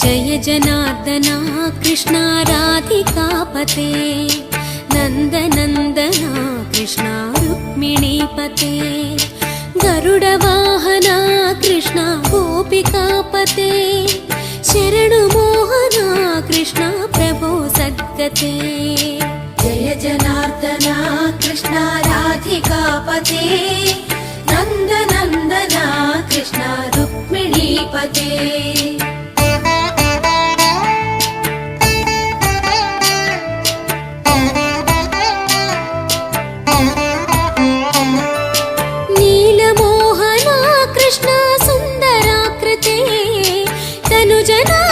जय जनार्दना कृष्णा राधिकापते नन्दनन्दना कृष्णा रुक्मिणीपते गरुडवाहना कृष्णा गोपिकापते शरणुमोहना कृष्णा प्रभो सद्गते जय जनार्दना कृष्णा राधिकापते नन्दनन्दना कृष्णा रुक्मिणीपते नीलमोहना कृष्णा सुन्दराकृते तनुजना